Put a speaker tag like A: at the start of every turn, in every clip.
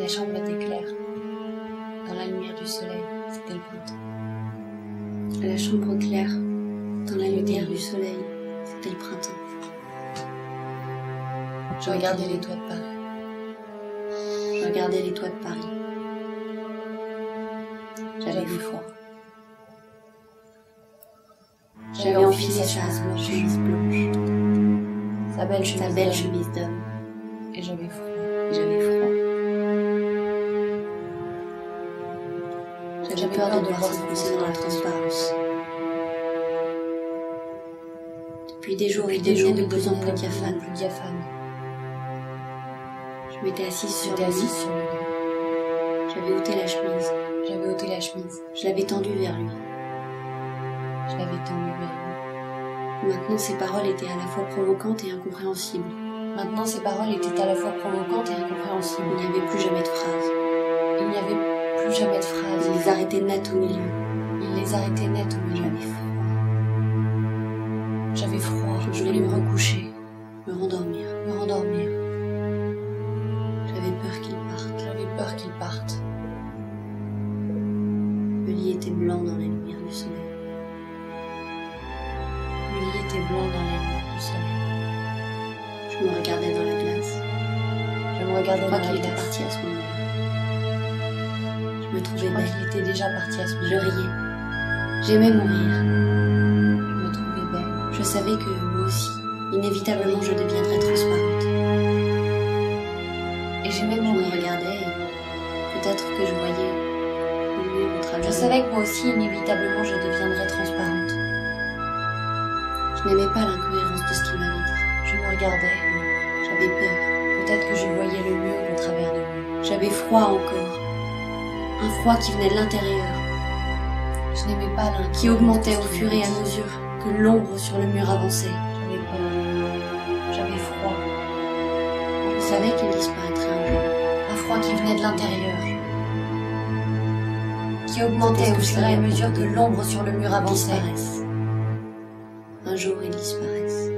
A: La chambre était claire. Dans la lumière du soleil, c'était le printemps.
B: La chambre claire, dans la lumière du soleil, c'était le printemps.
A: Je regardais les toits de Paris.
B: Je regardais les toits de Paris. J'avais eu froid. J'avais enfilé sa chemise blanche, sa belle chemise d'homme.
A: Et j'avais froid.
B: J'avais peur de devoir s'enfoncer dans la transparence. Depuis des jours, de plus en plus diaphane. Je m'étais assise sur le lit. J'avais ôté la chemise. Je l'avais tendue vers lui. Maintenant, ses paroles étaient à la fois provocantes et incompréhensibles. Il n'y avait plus jamais de phrases. Il les arrêtait net au milieu.
A: J'avais froid.
B: Je voulais me recoucher, me rendormir. J'avais peur qu'il parte. Le lit était blanc dans la lumière du soleil. Je me regardais dans la glace. Je crois qu'il était parti à ce moment-là. Je me trouvais belle. Je riais. J'aimais mourir. Je savais que moi aussi, inévitablement, je deviendrais transparente. Je me regardais et peut-être que je voyais le mur au travers. Je n'aimais pas l'incohérence de ce qu'il m'avait dit. J'avais peur. J'avais froid encore. Un froid qui venait de l'intérieur, qui augmentait au fur et à mesure que l'ombre sur le mur avançait.
A: J'avais froid.
B: Je savais qu'il disparaîtrait un jour.
A: Un froid qui venait de l'intérieur, qui augmentait au fur et à mesure que l'ombre sur le mur avançait.
B: Disparaisse. Un jour, ils disparaissent.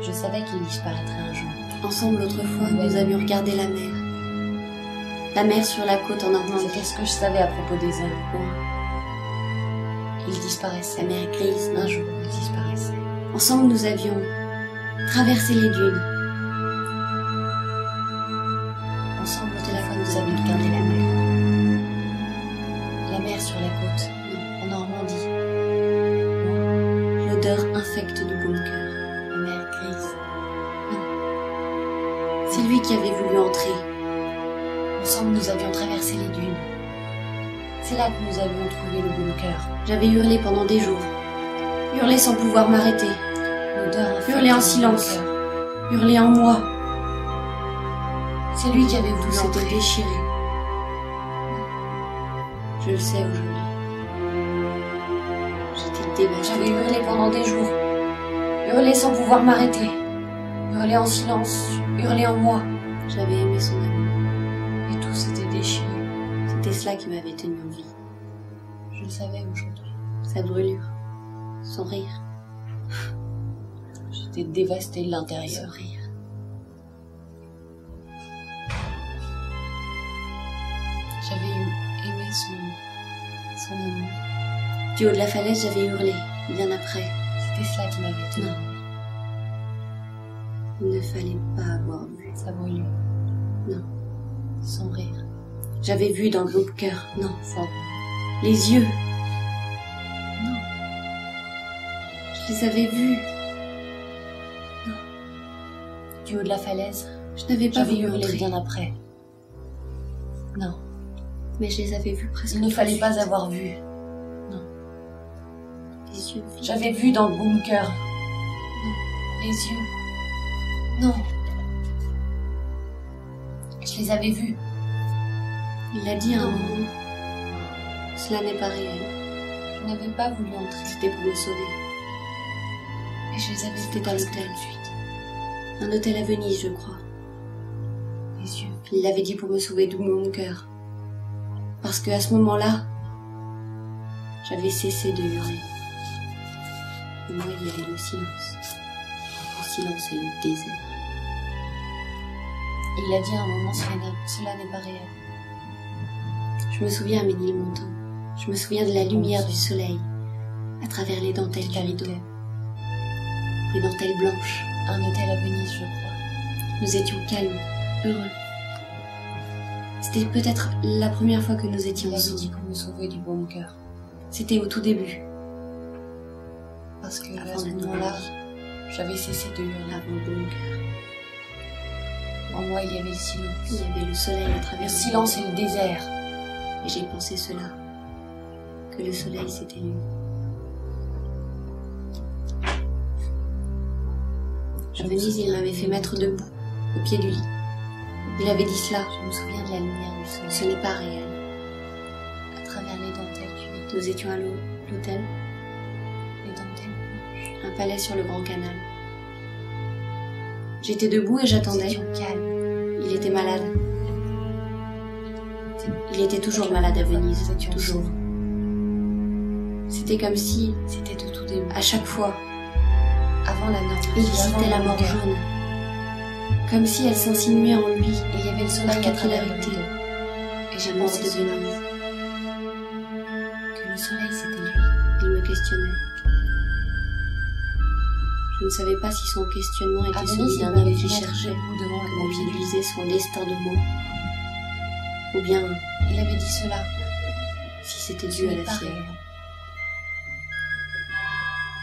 A: Je savais qu'il disparaîtrait un jour.
B: Ensemble, autrefois, nous avions regardé la mer. La mer sur la côte en Normandie.
A: C'est qu'est-ce que je savais à propos des hommes. Ils disparaissaient.
B: La mer grise,
A: Un jour, ils disparaissaient.
B: ensemble, nous avions traversé les dunes.
A: Ensemble, au téléphone, nous avions regardé la mer. La mer sur la côte, en Normandie.
B: L'odeur infecte du bunker.
A: La mer grise.
B: C'est lui qui avait voulu entrer.
A: Ensemble, nous avions traversé les dunes. C'est là que nous avions trouvé le bunker.
B: J'avais hurlé pendant des jours. Hurlé sans pouvoir m'arrêter.
A: L'odeur infecte
B: Hurlé en
A: du
B: silence.
A: bunker.
B: Hurlé en moi.
A: C'est lui qui avait
B: Tout
A: voulu
B: s'était
A: entrer.
B: déchiré. Je le sais aujourd'hui. J'étais dévastée.
A: J'avais hurlé pendant des jours. Hurlé sans pouvoir m'arrêter. Hurlé en silence. Hurlé en moi.
B: J'avais aimé son amour.
A: Et tout s'était déchiré.
B: C'était cela qui m'avait tenu en vie.
A: Je le savais aujourd'hui.
B: Sa brûlure. Son rire.
A: J'étais dévastée de
B: Son
A: l'intérieur.
B: rire.
A: J'avais aimé son amour.
B: Du haut de la falaise, j'avais hurlé. Bien après.
A: C'était cela qui m'avait tenu.
B: Non. Il ne fallait pas avoir vu.
A: Sa brûlure.
B: Non.
A: Son rire.
B: J'avais vu dans le bunker. Non.
A: Son
B: Les yeux.
A: Non.
B: Je les avais vus.
A: Du haut de la falaise,
B: Je n'avais pas
A: j'avais
B: voulu
A: hurlé
B: entrer.
A: bien après. Non.
B: Mais je les avais vus presque.
A: Il ne fallait pas avoir vu.
B: Les yeux vifs.
A: J'avais vu dans le bunker. Non. Les yeux. Non. Je les avais vus.
B: Il l'a dit à un
A: Non.
B: moment. Cela n'est pas réel.
A: Je n'avais pas voulu entrer.
B: C'était pour me sauver.
A: Mais je les avais vus
B: C'était à
A: presque
B: l'hôtel.
A: tout de suite.
B: Un hôtel à Venise, je crois.
A: Les yeux.
B: Il l'avait dit pour me sauver de mon cœur. Parce que à ce moment-là, j'avais cessé de hurler. Et moi, il y avait le silence. Le silence et le désert.
A: Il a dit à un moment, cela n'est pas réel.
B: Je me souviens à Ménilmontant. Je me souviens de la lumière du soleil à travers les dentelles du rideau. Les dentelles blanches.
A: Un hôtel à Venise, je crois.
B: Nous étions calmes, heureux. C'était peut-être la première fois que nous étions
A: Il avait
B: ensemble.
A: dit qu'on me sauvait du bunker.
B: C'était au tout début.
A: Parce que
B: Avant
A: à ce
B: la
A: moment-là,
B: tempête.
A: j'avais cessé de hurler.
B: Avant le bunker.
A: En moi, il y avait le
B: Il
A: silence.
B: y avait le soleil à travers
A: Le silence et le désert.
B: Et j'ai pensé cela, que le soleil s'était lui. À Venise, il m'avait fait mettre debout, au pied du lit. Il avait dit cela.
A: Je me souviens de la lumière du
B: Ce
A: soleil
B: n'est pas réel.
A: à travers les dentelles du rideau.
B: Nous étions à l'hôtel,
A: Les dentelles blanches.
B: un palais sur le Grand Canal. J'étais debout et
A: Nous
B: j'attendais.
A: étions calmes.
B: Il était malade. Il était toujours malade à Venise, toujours. C'était comme si,
A: C'était de tout début.
B: à chaque fois,
A: Avant la mort.
B: il visitait la mort jaune. Comme si elle s'insinuait en lui.
A: Et il y avait le soleil à travers le rideau. Et j'ai
B: Mort
A: pensé
B: de
A: cela.
B: Venise.
A: Que le soleil, c'était lui.
B: Il me questionnait. Je ne savais pas si son questionnement
A: À
B: était
A: Venise,
B: celui
A: il
B: d'un
A: m'avait
B: homme
A: fait
B: qui
A: mettre
B: cherchait
A: debout devant le
B: comment
A: pied du lit.
B: utiliser son destin de mots. Ou bien
A: Il avait dit cela.
B: si c'était
A: Ce
B: dû à
A: n'est
B: la
A: pas
B: sienne.
A: réel.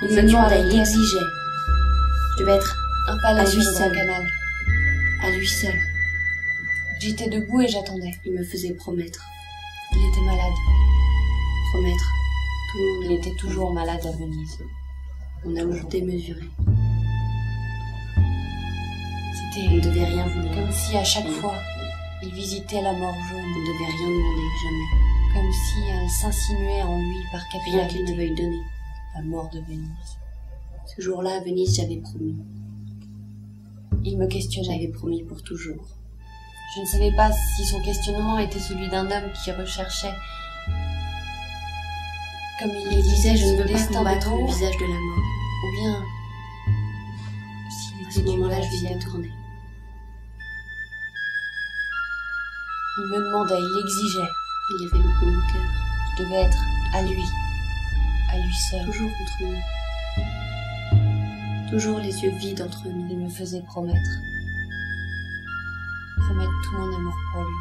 B: Il
A: Nous
B: me
A: étions à
B: demandait, il
A: l'hôtel.
B: exigeait. Je devais être
A: Un palais
B: À
A: sur
B: lui
A: le Grand
B: seul.
A: Canal.
B: à lui seul.
A: J'étais debout et j'attendais.
B: Il me faisait promettre.
A: Il était malade.
B: Promettre. Tout le monde
A: Il était toujours malade à Venise.
B: Mon amour démesuré. On ne
A: C'était
B: devait rien vouloir.
A: comme si à chaque fois, il visitait la mort
B: On
A: jaune.
B: ne devait rien demander, jamais.
A: Comme si elle s'insinuait en lui par
B: Rien qu'il ne
A: capillarité.
B: veuille donner.
A: La mort de Venise.
B: Ce jour-là, à Venise, j'avais promis.
A: Il me questionnait.
B: J'avais promis pour toujours.
A: Je ne savais pas si son questionnement était celui d'un homme qui recherchait, comme il
B: Il disait, je ne
A: ce
B: veux pas
A: destin
B: combattre le
A: d'amour,
B: visage de la mort.
A: ou bien
B: À ce
A: s'il était dû
B: moment-là,
A: à la
B: je me
A: sienne.
B: détournais.
A: Il me demandait, il exigeait.
B: Il y avait le bunker,
A: Je devais être à lui seul.
B: toujours contre nous. Toujours les yeux vides entre nous.
A: Il me faisait promettre tout mon amour pour lui.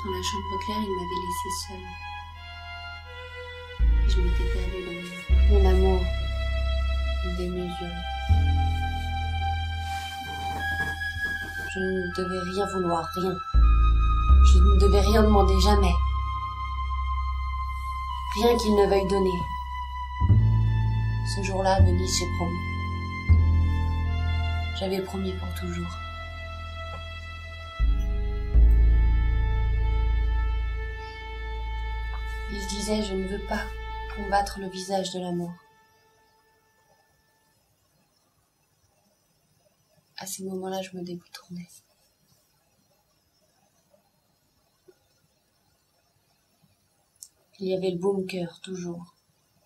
B: Dans la chambre claire, il m'avait laissé seule. Et je m'étais perdue dans mes bras.
A: Mon amour démesuré. Je ne devais rien vouloir, rien. Je ne devais rien demander, jamais. Rien qu'il ne veuille donner. Ce jour-là, à Venise, j'ai promis. J'avais promis pour toujours. Il disait, je ne veux pas combattre le visage de la mort. À ces moments-là, je me détournais. Il y avait le bunker, toujours.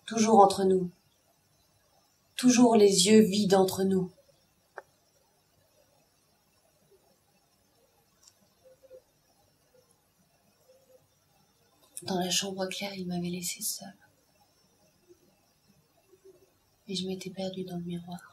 A: Toujours entre nous. Toujours les yeux vides entre nous. Dans la chambre claire, il m'avait laissé seule. Et je m'étais perdue dans le miroir.